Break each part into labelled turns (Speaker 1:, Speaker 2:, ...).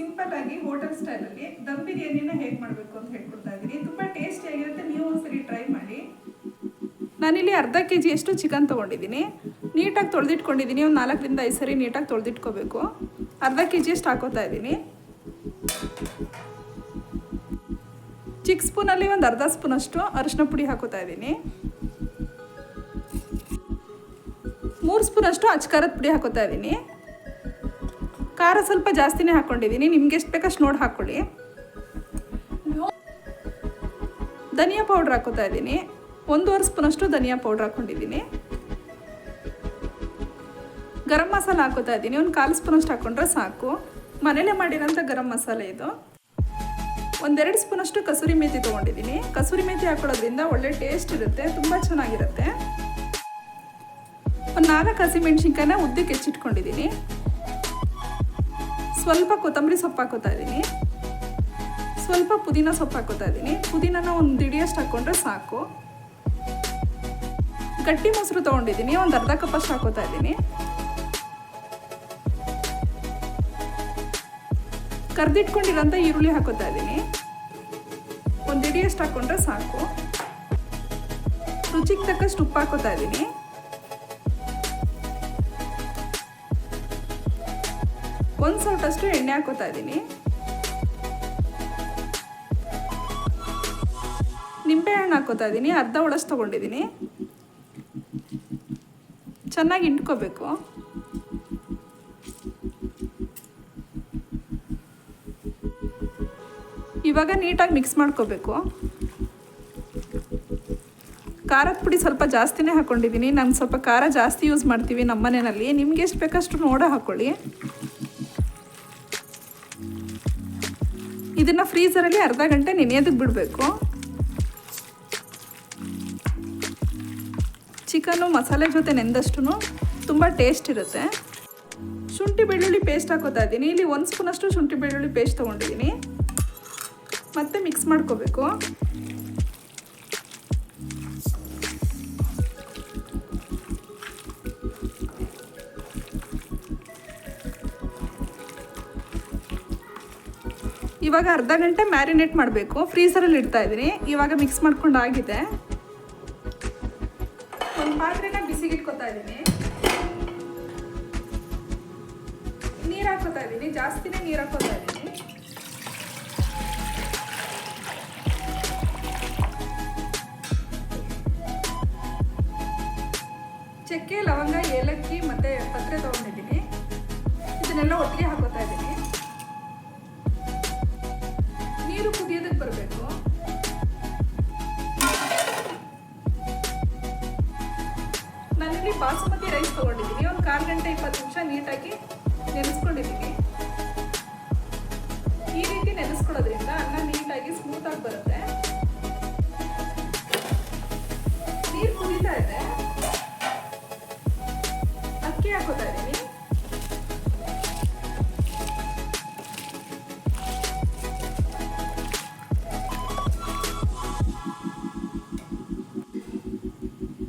Speaker 1: Simple ಆಗಿ hotel ಸ್ಟೈಲಲ್ಲಿ ದಮ್ ಬಿರಿಯಾನಿನ ಹೇಗೆ ಮಾಡಬೇಕು ಅಂತ ಹೇಳ್ಕೊಡ್ತಾ ಇದ್ದೀನಿ. ತುಂಬ ಟೇಸ್ಟಿಯಾಗಿರುತ್ತೆ, ನೀವು ಒಂದ್ಸರಿ ಟ್ರೈ ಮಾಡಿ. ನಾನಿಲ್ಲಿ ಅರ್ಧ kg ಅಷ್ಟು ಚಿಕನ್ ತೊಗೊಂಡಿದ್ದೀನಿ. ನೀಟಾಗಿ ತೊಳೆದಿಟ್ಕೊಂಡಿದ್ದೀನಿ. ಒಂದು 4 ರಿಂದ 5 ಸರಿ ನೀಟಾಗಿ ತೊಳೆದಿಟ್ಕೋಬೇಕು. ಅರ್ಧ kg ಅಷ್ಟು ಹಾಕೋತಾ ಇದ್ದೀನಿ. ಚಿಕ್ಕ ಸ್ಪೂನಲ್ಲಿ ಒಂದು ಅರ್ಧ ಸ್ಪೂನಷ್ಟು ಅರಿಶಿನ ಪುಡಿ ಹಾಕೋತಾ ಇದ್ದೀನಿ. 3 ಸ್ಪೂನಷ್ಟು ಅಚ್ಕಾರದ ಪುಡಿ ಹಾಕೋತಾ ಇದ್ದೀನಿ. ಖಾರ ಸ್ವಲ್ಪ ಜಾಸ್ತಿನೇ ಹಾಕ್ಕೊಂಡಿದ್ದೀನಿ, ನಿಮ್ಗೆ ಎಷ್ಟು ಬೇಕಷ್ಟು ನೋಡಿ ಹಾಕ್ಕೊಳ್ಳಿ. ಧನಿಯಾ ಪೌಡ್ರ್ ಹಾಕೋತಾ ಇದ್ದೀನಿ. 1.5 ಸ್ಪೂನಷ್ಟು ಧನಿಯಾ ಪೌಡ್ರ್ ಹಾಕ್ಕೊಂಡಿದ್ದೀನಿ. ಗರಂ ಮಸಾಲ ಹಾಕೋತಾ ಇದ್ದೀನಿ. ಒಂದು 1/4 ಸ್ಪೂನಷ್ಟು ಹಾಕ್ಕೊಂಡ್ರೆ ಸಾಕು. ಮನೇಲೇ ಮಾಡಿರೋಂಥ ಗರಂ ಮಸಾಲೆ ಇದು. 1-2 ಸ್ಪೂನಷ್ಟು ಕಸೂರಿ ಮೇಥಿ ತೊಗೊಂಡಿದ್ದೀನಿ. ಕಸೂರಿ ಮೇಥಿ ಹಾಕೊಳ್ಳೋದ್ರಿಂದ ಒಳ್ಳೆ ಟೇಸ್ಟ್ ಇರುತ್ತೆ, ತುಂಬ ಚೆನ್ನಾಗಿರುತ್ತೆ. ಒಂದು 4 ಹಸಿಮೆಣ್ಸಿನ್ಕಾಯಿನ ಉದ್ದಕ್ಕೆ ಹೆಚ್ಚಿಟ್ಕೊಂಡಿದ್ದೀನಿ. ಸ್ವಲ್ಪ ಕೊತ್ತಂಬರಿ ಸೊಪ್ಪು ಹಾಕೋತಾ ಇದ್ದೀನಿ. ಸ್ವಲ್ಪ ಪುದೀನ ಸೊಪ್ಪು ಹಾಕೋತಾ ಇದ್ದೀನಿ. ಪುದೀನನ ಒಂದು ಹಿಡಿಯಷ್ಟು ಹಾಕ್ಕೊಂಡ್ರೆ ಸಾಕು. ಗಟ್ಟಿ ಮೊಸರು ತೊಗೊಂಡಿದ್ದೀನಿ. ಒಂದು ಅರ್ಧ ಕಪ್ಪಷ್ಟು ಹಾಕೋತಾ ಇದ್ದೀನಿ. ಕರ್ದಿಟ್ಕೊಂಡಿರೋಂಥ ಈರುಳ್ಳಿ ಹಾಕೋತಾ ಇದ್ದೀನಿ. ಒಂದು ಹಿಡಿಯಷ್ಟು ಹಾಕ್ಕೊಂಡ್ರೆ ಸಾಕು. ರುಚಿಗೆ ತಕ್ಕಷ್ಟು ಉಪ್ಪು ಹಾಕೋತಾ ಇದ್ದೀನಿ. ಒಂದು ಸೌಟಷ್ಟು ಎಣ್ಣೆ ಹಾಕೋತಾ ಇದ್ದೀನಿ. ನಿಂಬೆಹಣ್ಣು ಹಾಕೋತಾ ಇದ್ದೀನಿ. ಅರ್ಧ ಒಳಷ್ಟು ತೊಗೊಂಡಿದ್ದೀನಿ. ಚೆನ್ನಾಗಿ ಇಂಟ್ಕೋಬೇಕು. ಇವಾಗ ನೀಟಾಗಿ ಮಿಕ್ಸ್ ಮಾಡ್ಕೋಬೇಕು. ಖಾರದ ಪುಡಿ ಸ್ವಲ್ಪ ಜಾಸ್ತಿನೇ ಹಾಕ್ಕೊಂಡಿದ್ದೀನಿ. ನಾನು ಸ್ವಲ್ಪ ಖಾರ ಜಾಸ್ತಿ ಯೂಸ್ ಮಾಡ್ತೀವಿ ನಮ್ಮ ಮನೆಯಲ್ಲಿ. ನಿಮ್ಗೆ ಎಷ್ಟು ಬೇಕಷ್ಟು ನೋಡ ಹಾಕ್ಕೊಳ್ಳಿ. ಇದನ್ನು ಫ್ರೀಝರಲ್ಲಿ ಅರ್ಧ ಗಂಟೆ ನೆನೆಯೋದಕ್ಕೆ ಬಿಡಬೇಕು. ಚಿಕನ್ನು ಮಸಾಲೆ ಜೊತೆ ನೆಂದಷ್ಟು ತುಂಬ ಟೇಸ್ಟ್ ಇರುತ್ತೆ. ಶುಂಠಿ ಬೆಳ್ಳುಳ್ಳಿ ಪೇಸ್ಟ್ ಹಾಕೋತಾ ಇದ್ದೀನಿ. ಇಲ್ಲಿ 1 ಸ್ಪೂನಷ್ಟು ಶುಂಠಿ ಬೆಳ್ಳುಳ್ಳಿ ಪೇಸ್ಟ್ ತೊಗೊಂಡಿದ್ದೀನಿ. ಮತ್ತೆ ಮಿಕ್ಸ್ ಮಾಡ್ಕೋಬೇಕು. ಇವಾಗ ಅರ್ಧ ಗಂಟೆ ಮ್ಯಾರಿನೇಟ್ ಮಾಡಬೇಕು. ಫ್ರೀಝರಲ್ಲಿ ಇಡ್ತಾ ಇದ್ದೀನಿ. ಇವಾಗ ಮಿಕ್ಸ್ ಮಾಡ್ಕೊಂಡು ಆಗಿದೆ. ಒಂದು ಪಾತ್ರೆನ ಬಿಸಿಗೆ ಇಟ್ಕೊತಾ ಇದ್ದೀನಿ. ನೀರು ಹಾಕೋತಾ ಇದ್ದೀನಿ. ಜಾಸ್ತಿನೇ ನೀರು ಹಾಕೋತಾ ಇದ್ದೀನಿ. ಚಕ್ಕೆ, ಲವಂಗ, ಏಲಕ್ಕಿ ಮತ್ತು ಪತ್ರೆ ತೊಗೊಂಡಿದ್ದೀನಿ. ಇದನ್ನೆಲ್ಲ ಒಟ್ಟಿಗೆ ಹಾಕೋತಾ ಇದ್ದೀನಿ. ನೀರು ಕುದಿಯೋದಕ್ಕೆ ಬರಬೇಕು. ನಾನಿಲ್ಲಿ ಬಾಸುಮತಿ ರೈಸ್ ತೊಗೊಂಡಿದ್ದೀನಿ. ಒಂದು 1/4 ಗಂಟೆ 20 ನಿಮಿಷ ನೀಟಾಗಿ ನೆನೆಸ್ಕೊಂಡಿದ್ದೀನಿ. ಈ ರೀತಿ ನೆನೆಸ್ಕೊಳ್ಳೋದ್ರಿಂದ ಅನ್ನ ನೀಟಾಗಿ ಸ್ಮೂತಾಗಿ ಬರುತ್ತೆ. ನೀರು ಕುದೀತಾ ಇದೆ. ಅಕ್ಕಿ ಹಾಕೋತಾ ಇದ್ದೀನಿ.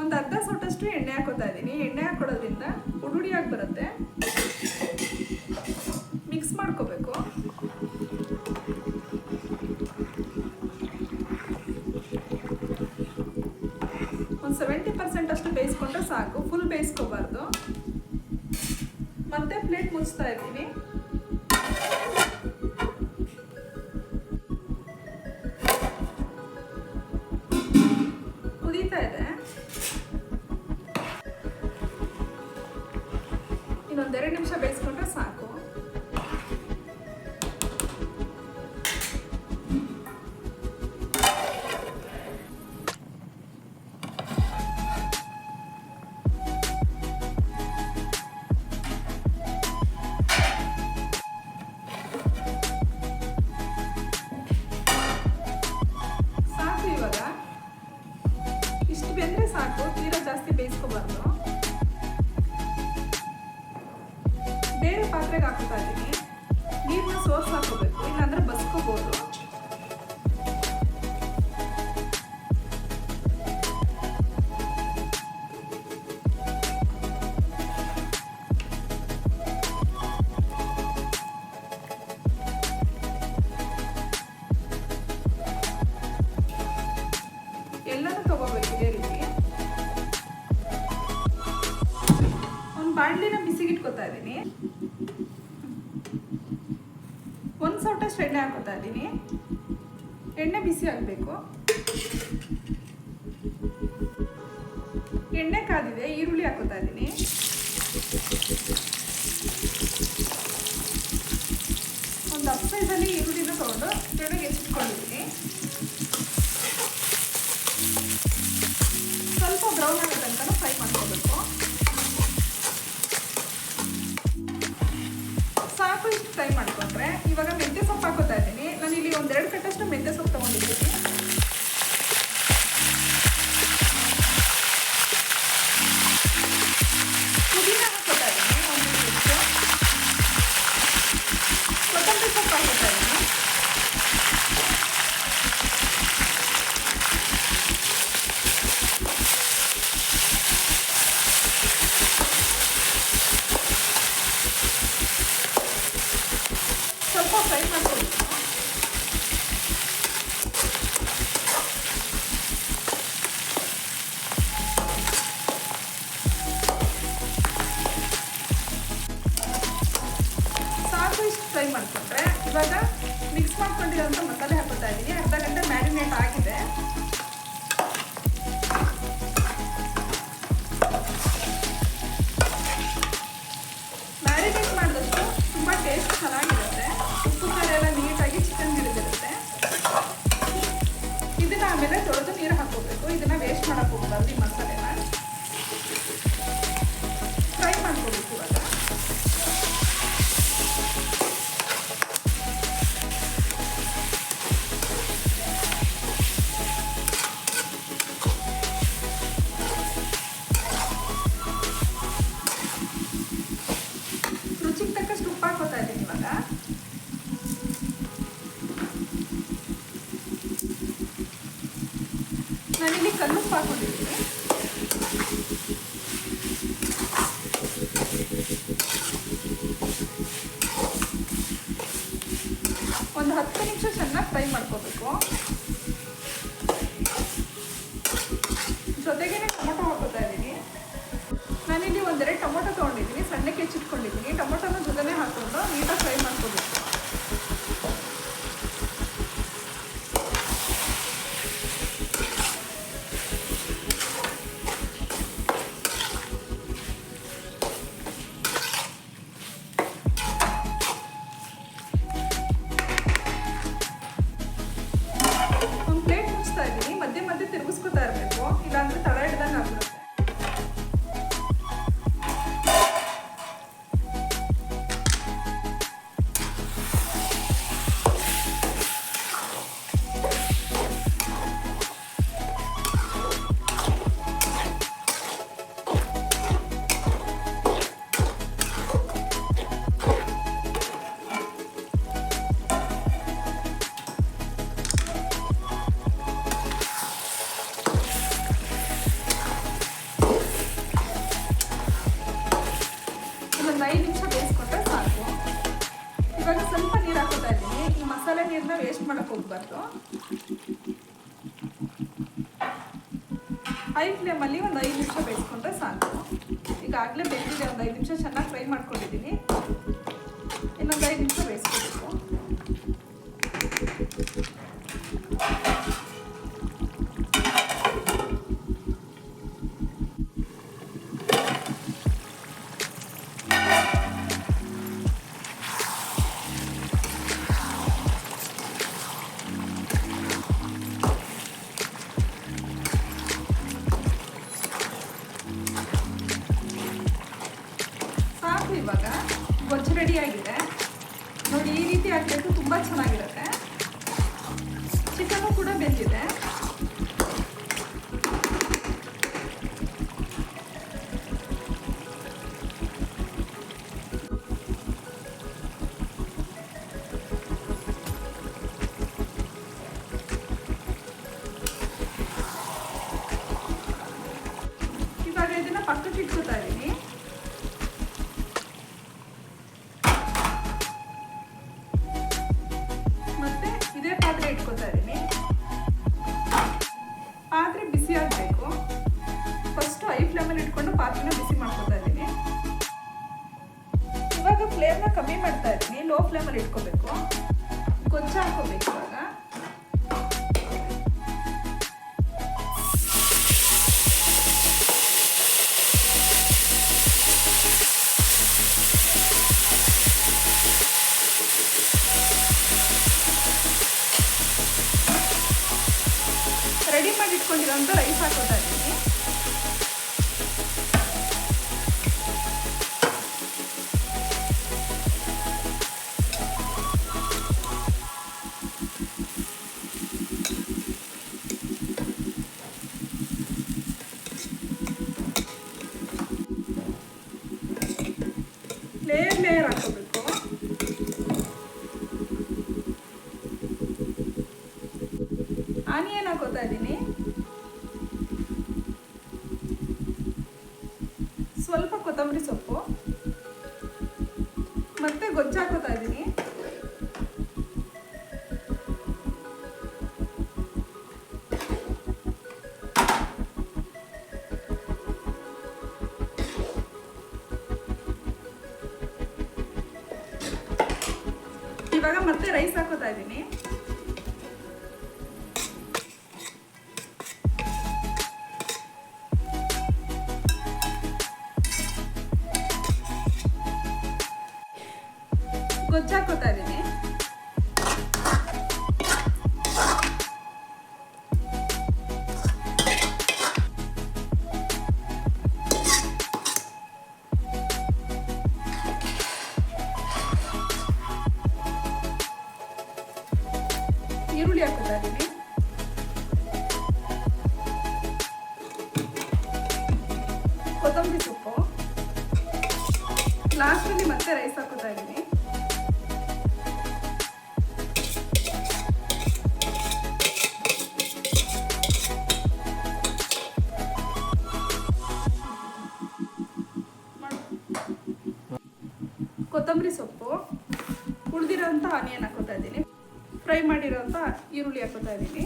Speaker 1: ಒಂದು ಅರ್ಧ ಸೌಟಷ್ಟು ಎಣ್ಣೆ ಹಾಕೋತಾ ಇದ್ದೀನಿ. ಎಣ್ಣೆ ಹಾಕೊಳ್ಳೋದ್ರಿಂದ ಉಡುಡಿಯಾಗಿ ಬರುತ್ತೆ. ಮಿಕ್ಸ್ ಮಾಡ್ಕೋಬೇಕು. ಒಂದು 70% ಅಷ್ಟು ಬೇಯಿಸ್ಕೊಂಡ್ರೆ ಸಾಕು. ಫುಲ್ ಬೇಯಿಸ್ಕೋಬಾರ್ದು. ಮತ್ತೆ ಪ್ಲೇಟ್ ಮುಚ್ತಾ ಇದ್ದೀನಿ. ಕುದೀತಾ ಇದೆ. ಇನ್ನೊಂದು 2 ನಿಮಿಷ ಬೇಯಿಸ್ಕೊಂಡ್ರೆ ಸಾಕು. ಇವಾಗ ಇಷ್ಟು ಬೆಂದರೆ ಸಾಕು. ತೀರಾ ಜಾಸ್ತಿ ಬೇಯಿಸ್ಕೋಬಾರ್ದು. ಬೇರೆ ಪಾತ್ರೆಗೆ ಹಾಕೋತಾ ಇದ್ದೀನಿ. ನೀರನ್ನ ಸೋಸ್ ಹಾಕೋಬೇಕು, ಇಲ್ಲಾಂದ್ರೆ ಬಸ್ಕೋಬೋದು. ಒಂದು ಸೌಟಷ್ಟು ಎಣ್ಣೆ ಹಾಕೋತಾ ಇದ್ದೀನಿ. ಎಣ್ಣೆ ಬಿಸಿ ಆಗಬೇಕು. ಎಣ್ಣೆ ಕಾದಿದೆ, ಈರುಳ್ಳಿ ಹಾಕೋತಾ ಇದ್ದೀನಿ. ಒಂದು 10 ಸೈಜಲ್ಲಿ ಈರುಳ್ಳಿನ ತೊಗೊಂಡು ಕೆಳಗೆ ಹೆಚ್ಚಿಟ್ಕೊಂಡಿದ್ದೀನಿ. ಸ್ವಲ್ಪ ಬ್ರೌನ್ ಆಗೋ ತನಕ ಫ್ರೈ ಮಾಡ್ಕೋಬೇಕು. ಸಾಕು, ಇಷ್ಟು ಫ್ರೈ ಮಾಡ್ಕೊಂಡ್ರೆ ಇವಾಗ ಮೆಂತ್ಯ ಸೊಪ್ಪು ಹಾಕೋತಾ ಇದ್ದೀನಿ. ನಾನು ಇಲ್ಲಿ 1-2 ಕಟ್ಟಷ್ಟು ಮೆಂತ್ಯ ಸೊಪ್ಪು ತೊಗೊಂಡಿದ್ದೀನಿ. ಪುದೀನ ಹಾಕೋತಾ ಇದ್ದೀನಿ, 1 ಇಂಚು. ಕೊತ್ತಂಬರಿ ಸೊಪ್ಪು ಹಾಕೋತಾ ಇದ್ದೀನಿ. ಸ್ವಲ್ಪ ಫ್ರೈ ಮಾಡ್ಕೊಬೇಕು. ಸಾಕು, ಇಷ್ಟು ಫ್ರೈ ಮಾಡಿಕೊಂಡ್ರೆ ಇವಾಗ ಮಿಕ್ಸ್ ಮಾಡ್ಕೊಂಡಿರೋಂಥ ಮಸಾಲೆ ಹಾಕೋತಾ ಇದ್ದೀನಿ. ಅರ್ಧ ಗಂಟೆ ಮ್ಯಾರಿನೇಟ್ ಆಗಿದೆ. ಮ್ಯಾರಿನೇಟ್ ಮಾಡಿದಷ್ಟು ತುಂಬ ಟೇಸ್ಟ್ ಚೆನ್ನಾಗಿರುತ್ತೆ. ಉಪ್ಪು ಖಾರ ಎಲ್ಲ ನೀಟಾಗಿ ಚಿಕನ್ ಹಿಡಿದಿರುತ್ತೆ. ಇದನ್ನು ಆಮೇಲೆ ತೊಳೆದು ನೀರು ಹಾಕೋಬೇಕು. ಇದನ್ನು ವೇಸ್ಟ್ ಮಾಡೋಕ್ಕೆ ಹೋಗ್ಬಾರ್ದು. ಈ ಮಸಾಲೆನ ಫ್ರೈ ಮಾಡ್ಕೋಬೇಕು. ಇವಾಗ ರುಚಿಗೆ ತಕ್ಕಷ್ಟು ಉಪ್ಪು ಹಾಕೋತಾ ಇದ್ದೀನಿ. ಇವಾಗ ನಾನಿಲ್ಲಿ ಕಲ್ಲುಪ್ಪು ಹಾಕೊಂಡಿದ್ದೀನಿ. ಒಂದು 10 ನಿಮಿಷ ಚೆನ್ನಾಗಿ ಫ್ರೈ ಮಾಡ್ಕೋಬೇಕು. ಜೊತೆಗೇನೆ ಟೊಮೊಟೊ ಹಾಕೋತಾ ಇದ್ದೀನಿ. ನಾನಿಲ್ಲಿ 1-2 ಟೊಮೊಟೊ ತೊಗೊಂಡಿದ್ದೀನಿ, ಸಣ್ಣಕ್ಕೆ ಹೆಚ್ಚಿಟ್ಕೊಂಡಿದ್ದೀನಿ. ಟೊಮೊಟೊನ ಜೊತೆನೇ ಹಾಕೊಂಡು ನೀಟಾಗಿ ಫ್ರೈ ಮಾಡ್ಕೋಬೇಕು. ಒಂದು ಪ್ಲೇಟ್ ಮುಚ್ತಾ ಇದ್ದೀನಿ. ಮಧ್ಯೆ ಮಧ್ಯೆ ತಿರುಗಿಸ್ಕೊತಾ ಇರಬೇಕು, ಇಲ್ಲಾಂದ್ರೆ ತಳ ಹಿಡ್ದಂಗೆ ಆಗ್ಬಿಡುತ್ತೆ. ಒಂದು 5 ನಿಮಿಷ ಬೇಯಿಸ್ಕೊಂಡ್ರೆ ಸಾಕು. ಇವಾಗ ಸ್ವಲ್ಪ ನೀರು ಹಾಕೋತಾ ಇದ್ದೀನಿ. ಈ ಮಸಾಲೆ ನೀರನ್ನ ವೇಸ್ಟ್ ಮಾಡೋಕ್ಕೆ ಹೋಗ್ಬಾರ್ದು. ಹೈ ಫ್ಲೇಮಲ್ಲಿ ಒಂದು 5 ನಿಮಿಷ ಬೇಯಿಸ್ಕೊಂಡ್ರೆ ಸಾಕು. ಈಗಾಗಲೇ ಬೆಂದಿದೆ. ಒಂದು 5 ನಿಮಿಷ ಚೆನ್ನಾಗಿ ಫ್ರೈ ಮಾಡ್ಕೊಂಡಿದ್ದೀನಿ. ಇನ್ನೊಂದು 5 ನಿಮಿಷ ಬೇಯಿಸ್ಕೋಬೇಕು. ಸಾಕು, ಇವಾಗ ಗೊಜ್ಜು ರೆಡಿ ಆಗಿದೆ ನೋಡಿ. ಈ ರೀತಿ ಆಗಬೇಕು, ತುಂಬ ಚೆನ್ನಾಗಿರುತ್ತೆ. ಚಿಕನ್ನು ಕೂಡ ಬೆಂದಿದೆ. ಇವಾಗ ಇದನ್ನ ಪಕ್ಕಕ್ಕೆ ಇಟ್ಕೋತಾ ಇದ್ದೀನಿ. ಮತ್ತೆ ಇದೇ ಪಾತ್ರೆ ಇಟ್ಕೋತಾ ಇದ್ದೀನಿ. ಪಾತ್ರೆ ಬಿಸಿ ಆಗಬೇಕು. ಫಸ್ಟ್ ಹೈ ಫ್ಲೇಮಲ್ಲಿ ಇಟ್ಕೊಂಡು ಪಾತ್ರೆನ ಬಿಸಿ ಮಾಡ್ಕೋತಾ ಇದ್ದೀನಿ. ಇವಾಗ ಫ್ಲೇಮ್ನ ಕಮ್ಮಿ ಮಾಡ್ತಾ ಇದ್ದೀನಿ. ಲೋ ಫ್ಲೇಮಲ್ಲಿ ಇಟ್ಕೋಬೇಕು. ಗೊಜ್ಜು ಹಾಕೋಬೇಕು ಇವಾಗ. ರೆಡಿ ಮಾಡಿ ಇಟ್ಕೊಂಡಿರೋಂಥ ರೈಸ್ ಹಾಕೋತಾ ಇದ್ದೀನಿ. ಲೇಯರ್ ಹಾಕೋಬೇಕು. ಆನಿಯನ್ ಹಾಕೋತಾ ಇದ್ದೀನಿ. ಸ್ವಲ್ಪ ಕೊತ್ತಂಬರಿ ಸೊಪ್ಪು ಮತ್ತೆ ಗೊಜ್ಜು ಹಾಕೋತಾ ಇದ್ದೀನಿ. ಇವಾಗ ಮತ್ತೆ ರೈಸ್ ಹಾಕೋತಾ ಇದ್ದೀನಿ. ಗೊಜ್ಜು ಹಾಕೋತಾ ಇದ್ದೀನಿ. ಈರುಳ್ಳಿ ಹಾಕೋತಾ ಇದ್ದೀನಿ. ಕೊತ್ತಂಬರಿ ಸೊಪ್ಪು. ಲಾಸ್ಟಲ್ಲಿ ಮತ್ತೆ ರೈಸ್ ಹಾಕೋತಾ ಇದ್ದೀನಿ. ಕೊತ್ತಂಬರಿ ಸೊಪ್ಪು, ಉಳಿದಿರೋಂಥ ಆನಿಯನ್ ಹಾಕೋತಾ ಇದ್ದೀನಿ. ಫ್ರೈ ಮಾಡಿರೋಂಥ ಈರುಳ್ಳಿ ಹಾಕೋತಾ ಇದ್ದೀನಿ.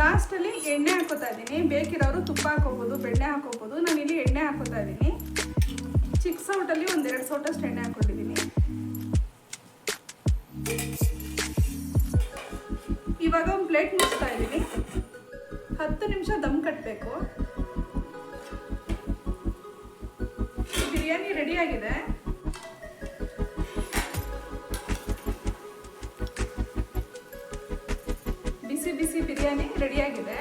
Speaker 1: ಲಾಸ್ಟಲ್ಲಿ ಎಣ್ಣೆ ಹಾಕೋತಾ ಇದ್ದೀನಿ. ಬೇಕಿರೋರು ತುಪ್ಪ ಹಾಕೋಬೋದು, ಬೆಣ್ಣೆ ಹಾಕೋಬೋದು. ನಾನಿಲ್ಲಿ ಎಣ್ಣೆ ಹಾಕೋತಾ ಇದ್ದೀನಿ. ಚಿಕ್ಕ ಸೌಟಲ್ಲಿ 1-2 ಸೌಟಷ್ಟು ಎಣ್ಣೆ ಹಾಕೊಂಡಿದ್ದೀನಿ. ಇವಾಗ ಒಂದು ಪ್ಲೇಟ್ ಮುಚ್ತಾ ಇದ್ದೀನಿ. 10 ನಿಮಿಷ ದಮ್ ಕಟ್ಟಬೇಕು. ಬಿರಿಯಾನಿ ರೆಡಿಯಾಗಿದೆ. ಬಿಸಿ ಬಿಸಿ ಬಿರಿಯಾನಿ ರೆಡಿಯಾಗಿದೆ.